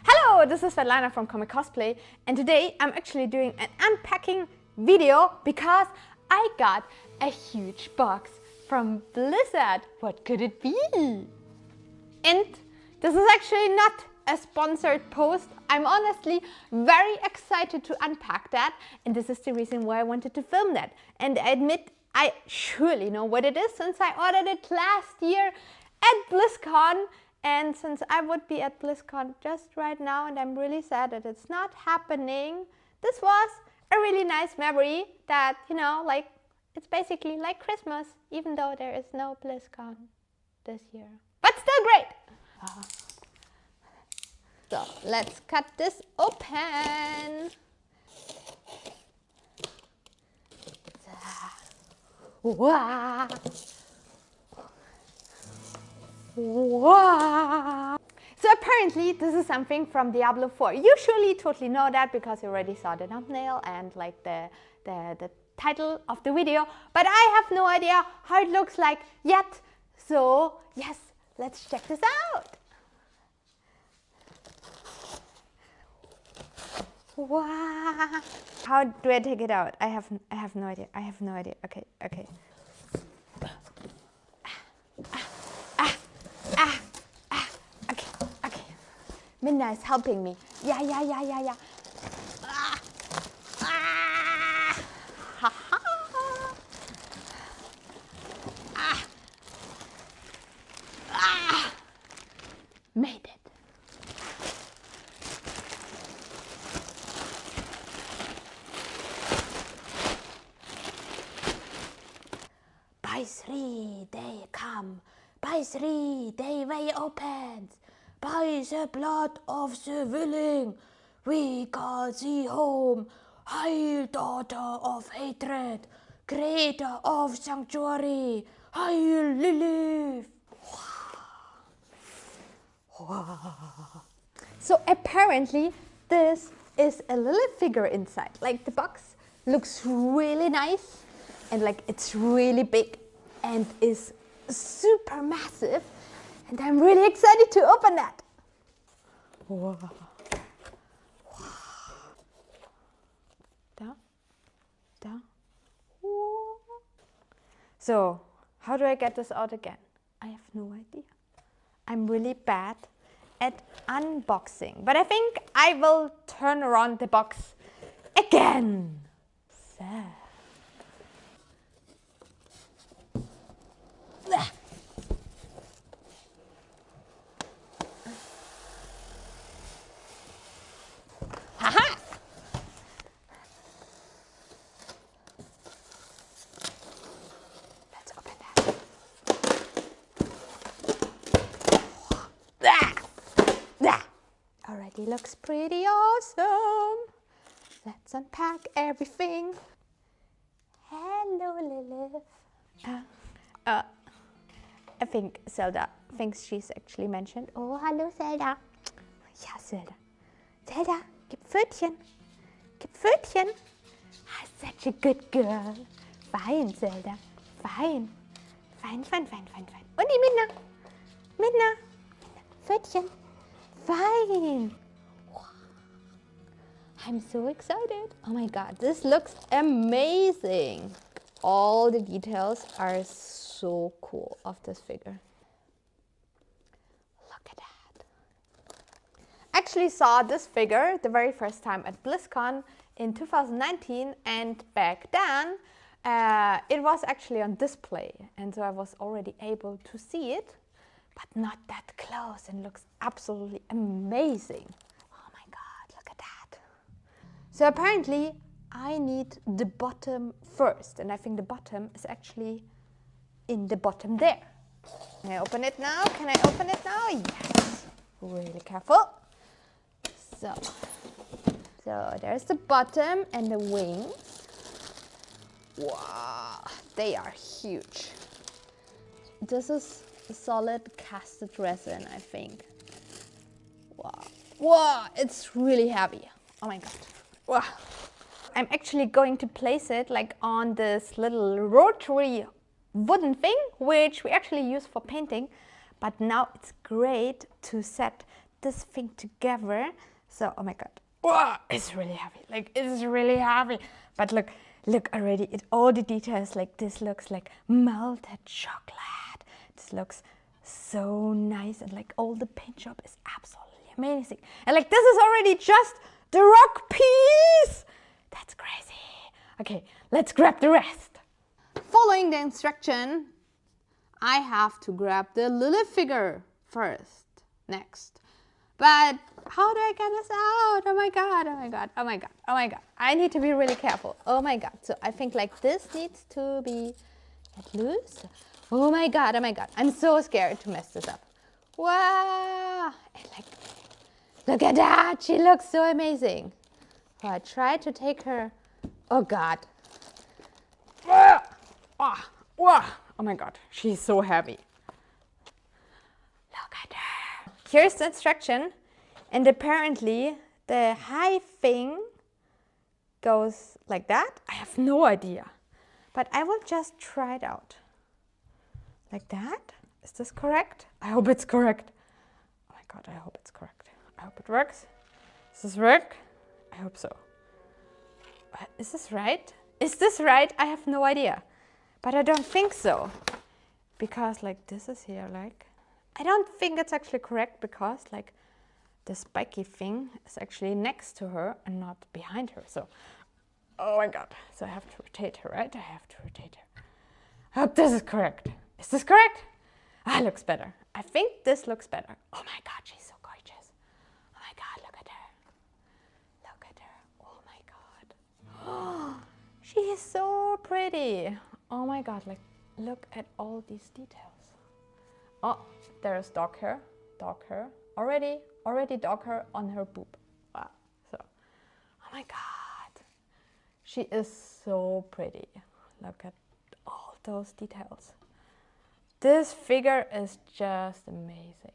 Hello, this is Svetlana from Comic Cosplay, and today I'm actually doing an unpacking video because I got a huge box from Blizzard. What could it be? And this is actually not a sponsored post. I'm honestly very excited to unpack that, and this is the reason why I wanted to film that. And I admit I surely know what it is since I ordered it last year at BlizzCon. And since I would be at BlizzCon just right now and I'm really sad that it's not happening, this was a really nice memory that, like, it's basically like Christmas, even though there is no BlizzCon this year. But still great! So, let's cut this open. Wow! Wow! So apparently this is something from Diablo 4. You surely totally know that because you already saw the thumbnail and like the title of the video, but I have no idea how it looks like yet. So yes, let's check this out. Wow! How do I take it out? I have no idea. I have no idea. Okay. Minna is helping me. Yeah. Ha ha. Made it. By 3 they come. By 3 they way opens. By the blood of the willing, we call thee home, Hail, daughter of hatred, creator of sanctuary, Hail, Lilith. So apparently this is a Lilith figure inside. Like, the box looks really nice and like it's really big and is super massive. And I'm really excited to open that. Wow. Da. So, how do I get this out again? I have no idea. I'm really bad at unboxing. But I think I will turn around the box again. So. Already looks pretty awesome. Let's unpack everything. Hello, Lilith. I think Zelda thinks she's actually mentioned. Oh, hallo, Zelda. Ja, Zelda. Zelda, gib Pfötchen. Gib Pfötchen. Such a good girl. Fine, Zelda. Fine. Fine. Und die Minna. Pfötchen. Fine. I'm so excited. Oh my god, this looks amazing. All the details are so cool of this figure. Look at that. I actually saw this figure the very first time at BlizzCon in 2019, and back then it was actually on display, and so I was already able to see it. But not that close, and looks absolutely amazing. Oh my god, look at that. So apparently I need the bottom first, and I think the bottom is actually in the bottom there. Can I open it now? Yes. Really careful. So there's the bottom and the wings. Wow, they are huge. This is solid casted resin, I think. Wow, it's really heavy. Oh my god. Wow. I'm actually going to place it like on this little rotary wooden thing, which we actually use for painting. But now it's great to set this thing together. So, oh my god. Whoa, it's really heavy. Like, it's really heavy. But look already at all the details. Like, this looks like melted chocolate. This looks so nice. And like, all the paint job is absolutely amazing. And like, this is already just the rock piece. That's crazy. Okay, let's grab the rest. Following the instruction, I have to grab the Lilith figure first, next. But how do I get this out? Oh my god, oh my god, oh my god, oh my god. I need to be really careful. Oh my god. So I think like this needs to be let loose. Oh my god, oh my god. I'm so scared to mess this up. Wow. And like, look at that. She looks so amazing. So I tried to take her. Oh god. Oh my god. She's so heavy. Look at her. Here's the instruction. And apparently the high thing goes like that. I have no idea. But I will just try it out. Like that. Is this correct? I hope it's correct. Oh my god, I hope it's correct. I hope it works. Does this work? I hope so. Is this right? Is this right? I have no idea. But I don't think so. Because like this is here, like, I don't think it's actually correct because like the spiky thing is actually next to her and not behind her. So, oh my god. So I have to rotate her, right? I have to rotate her. I hope this is correct. Is this correct? Ah, looks better. I think this looks better. Oh my god, she's so gorgeous. Oh my god, look at her. Look at her. Oh my god. Oh, she is so pretty. Oh my god, like, look at all these details. Oh, there's dog hair. Dog hair. Already dog hair on her boob. Wow. So, oh my god. She is so pretty. Look at all those details. This figure is just amazing.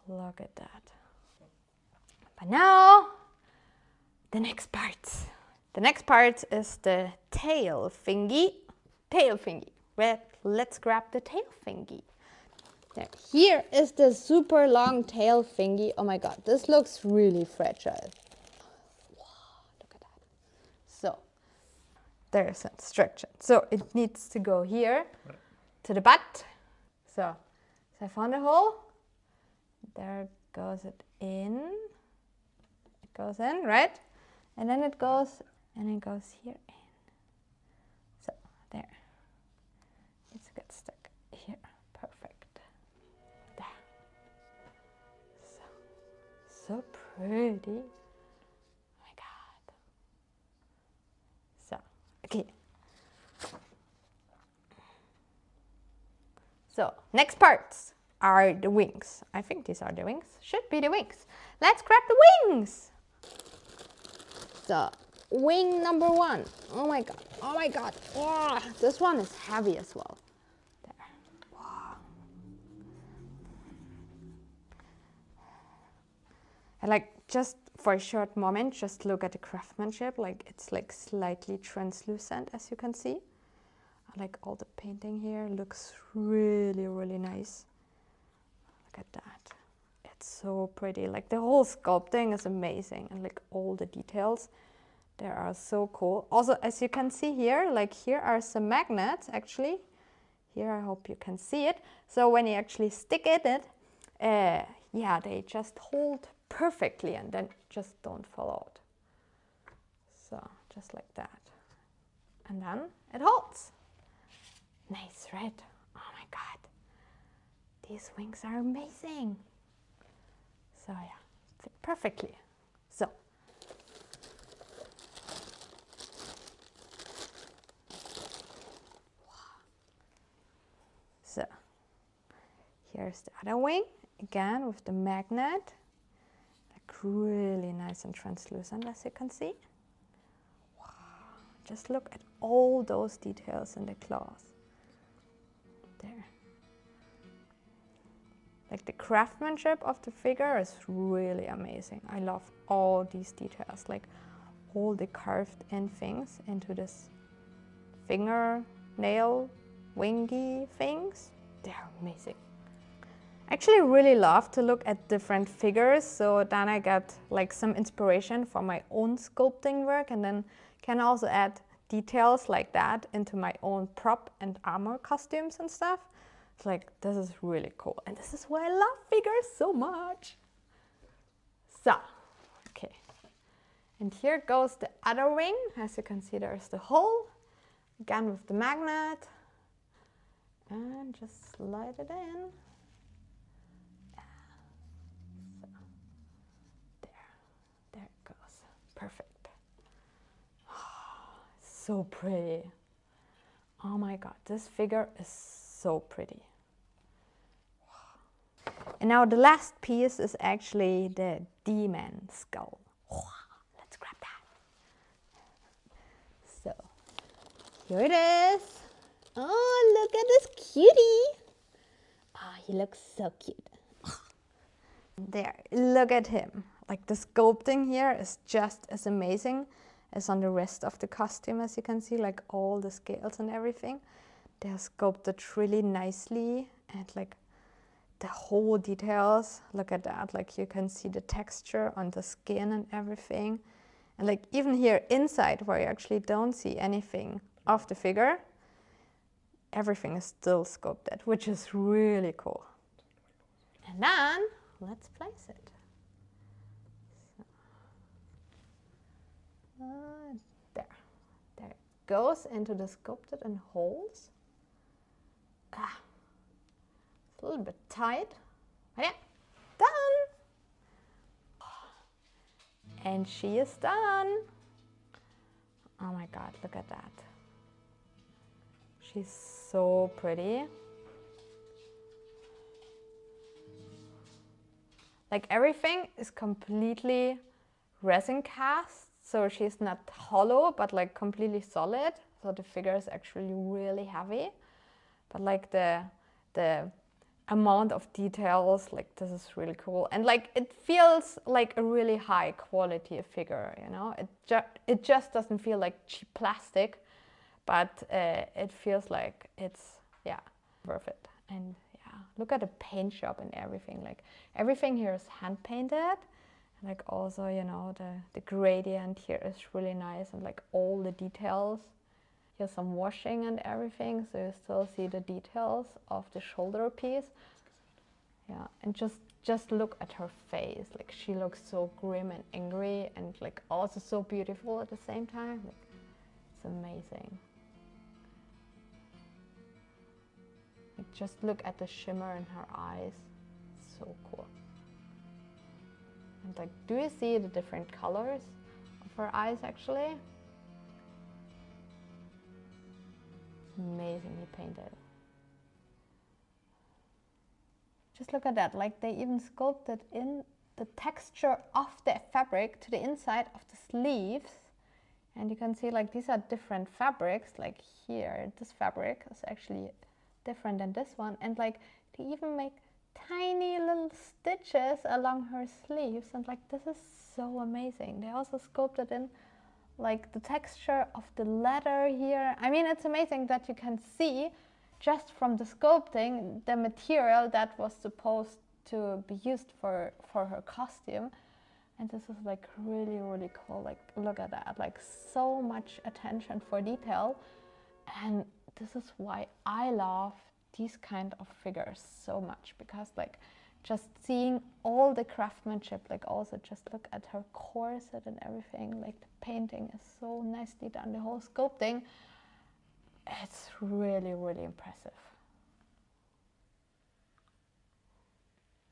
Wow. Look at that. But now, the next part. The next part is the tail thingy. Tail thingy. Well, let's grab the tail thingy. There. Here is the super long tail thingy. Oh my god, this looks really fragile. Wow, look at that. So, there's an instruction. So it needs to go here to the butt. So I found a hole. There goes it in. It goes in, right? And then it goes, and it goes here in. So there. It's get stuck here. Perfect. There. So pretty. Oh my god. So, okay. So, next parts are the wings. I think these are the wings. Should be the wings. Let's grab the wings. So, wing number 1. Oh my god. Oh my god. Oh, this one is heavy as well. There. Wow. And like, just for a short moment, just look at the craftsmanship. Like, it's like slightly translucent, as you can see. Like all the painting here looks really, really nice. Look at that. It's so pretty. Like the whole sculpting is amazing, and like all the details, they are so cool. Also, as you can see here, like here are some magnets actually. Here, I hope you can see it. So when you actually stick it, yeah, they just hold perfectly and then just don't fall out. So just like that. And then it holds. Nice, right? Oh my god. These wings are amazing. So yeah, fit perfectly. So. So, here's the other wing, again with the magnet. Like really nice and translucent, as you can see. Wow. Just look at all those details in the claws. There. Like the craftsmanship of the figure is really amazing. I love all these details, like all the carved in things into this finger, nail, wingy things. They're amazing. I actually really love to look at different figures, so then I get like some inspiration for my own sculpting work, and then can also add details like that into my own prop and armor costumes and stuff. It's like, this is really cool, and this is why I love figures so much. So, okay. And here goes the other wing. As you can see, there's the hole, again with the magnet, and just slide it in. There it goes. Perfect. So pretty. Oh my god, this figure is so pretty. And now the last piece is actually the demon skull. Let's grab that. So, here it is. Oh, look at this cutie. Oh, he looks so cute. There, look at him. Like, the sculpting here is just as amazing as on the rest of the costume, as you can see, like all the scales and everything. They're sculpted really nicely, and like the whole details, look at that, like you can see the texture on the skin and everything. And like even here inside, where you actually don't see anything of the figure, everything is still sculpted, which is really cool. And then let's place it. There it goes into the sculpted and holes. It's a little bit tight. But yeah, done. And she is done. Oh my god, look at that. She's so pretty. Like, everything is completely resin cast, so she's not hollow, but like completely solid. So the figure is actually really heavy. But like the amount of details, like this is really cool. And like it feels like a really high quality figure, you know? It just doesn't feel like cheap plastic, but it feels like it's, yeah, worth it. And yeah, look at the paint job and everything. Like everything here is hand painted. And like also, you know, the gradient here is really nice, and like all the details. Here's some washing and everything, so you still see the details of the shoulder piece. Yeah, and just look at her face. Like, she looks so grim and angry, and like also so beautiful at the same time. Like, it's amazing. Like, just look at the shimmer in her eyes. It's so cool. And like, do you see the different colors of her eyes actually? Amazingly painted. Just look at that, like they even sculpted in the texture of the fabric to the inside of the sleeves. And you can see like these are different fabrics. Like here, this fabric is actually different than this one. And like they even make tiny little stitches along her sleeves. And like this is so amazing. They also sculpted in like the texture of the leather here. I mean, it's amazing that you can see just from the sculpting the material that was supposed to be used for her costume. And this is like really, really cool. Like, look at that, like so much attention for detail. And this is why I love these kind of figures so much, because like just seeing all the craftsmanship, like also just look at her corset and everything, like the painting is so nicely done, the whole sculpting, it's really, really impressive.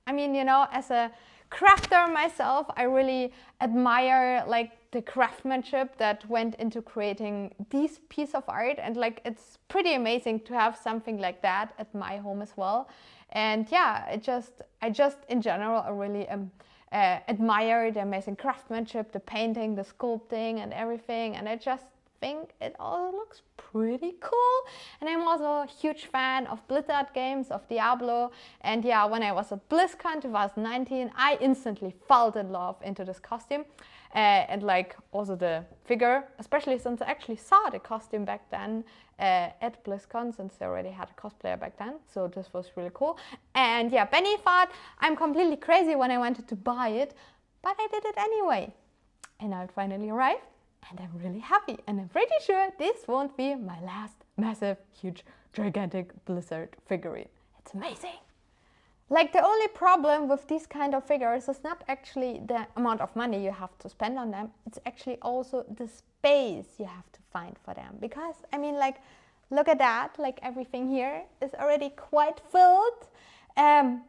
I mean, you know, as a crafter myself, I really admire like the craftsmanship that went into creating this piece of art, and like it's pretty amazing to have something like that at my home as well. And yeah, I just in general, I really admire the amazing craftsmanship, the painting, the sculpting and everything. And I just think it all looks pretty cool. And I'm also a huge fan of Blizzard games, of Diablo. And yeah, when I was at BlizzCon 2019, I instantly fell in love into this costume. And like also the figure, especially since I actually saw the costume back then at BlizzCon, since they already had a cosplayer back then. So this was really cool. And yeah, Benny thought I'm completely crazy when I wanted to buy it, but I did it anyway. And now it finally arrived, and I'm really happy. And I'm pretty sure this won't be my last massive, huge, gigantic Blizzard figurine. It's amazing. Like, the only problem with these kind of figures is not actually the amount of money you have to spend on them. It's actually also the space you have to find for them. Because, I mean, like, look at that. Like, everything here is already quite filled.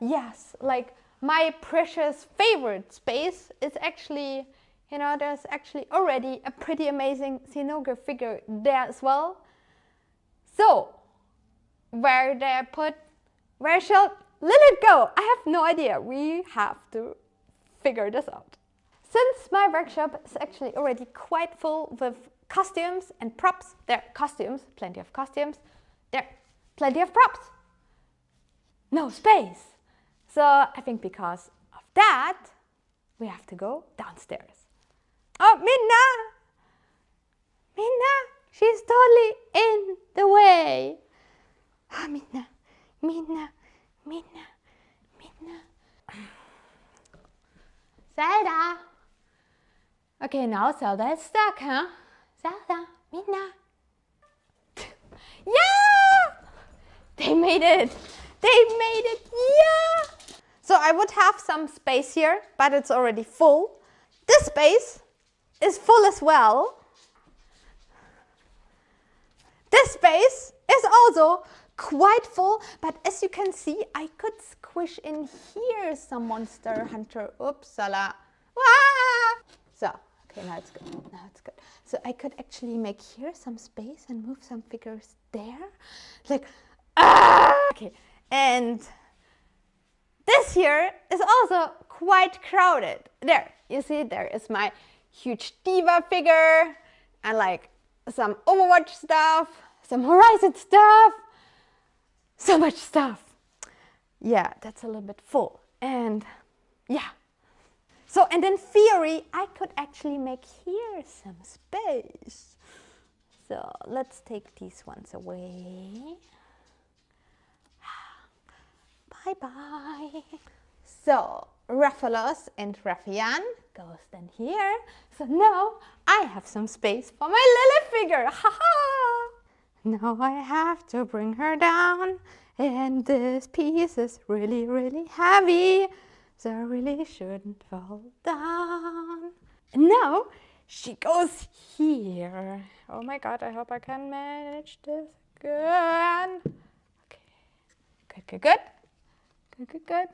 Yes, like, my precious favorite space is actually, you know, there's actually already a pretty amazing scenograph figure there as well. So, where shall Lilith go? I have no idea. We have to figure this out. Since my workshop is actually already quite full with costumes and props, there are costumes, plenty of costumes, there are plenty of props. No space. So I think because of that, we have to go downstairs. Oh, Minna! Minna, she's totally in the way. Oh, Minna, Minna. Minna, Minna. Zelda. Okay, now Zelda is stuck, huh? Zelda, Minna. Yeah! They made it. They made it, yeah! So I would have some space here, but it's already full. This space is full as well. This space is also quite full, but as you can see, I could squish in here some Monster Hunter. Upsala. So, okay, now it's good. Now it's good. So I could actually make here some space and move some figures there. Like, okay. And this here is also quite crowded. There, you see, there is my huge diva figure and like some Overwatch stuff, some Horizon stuff. So much stuff. Yeah, that's a little bit full. And yeah. So, and in theory, I could actually make here some space. So let's take these ones away. Bye-bye. So, Raphalos and Raphaean goes then here. So now I have some space for my Lilith figure. Haha! Now I have to bring her down, and this piece is really, really heavy, so I really shouldn't fall down. And now she goes here. Oh my god, I hope I can manage this again. Okay, good, good, good. Good, good, good.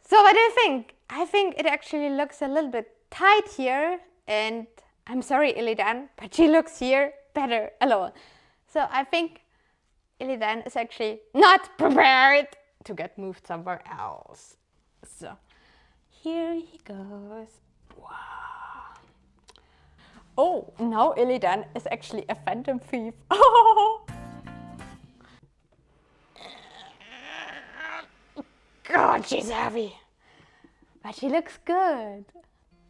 So what do you think? I think it actually looks a little bit tight here, and I'm sorry, Illidan, but she looks here better alone. So I think Illidan is actually not prepared to get moved somewhere else. So here he goes. Wow. Oh, now Illidan is actually a phantom thief. Oh. God, she's heavy. But she looks good.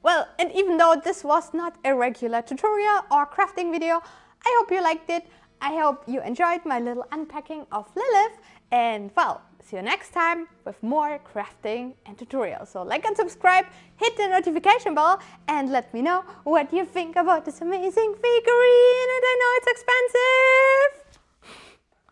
Well, and even though this was not a regular tutorial or crafting video, I hope you liked it. I hope you enjoyed my little unpacking of Lilith. And well, see you next time with more crafting and tutorials. So like and subscribe, hit the notification bell, and let me know what you think about this amazing figurine. And I know it's expensive.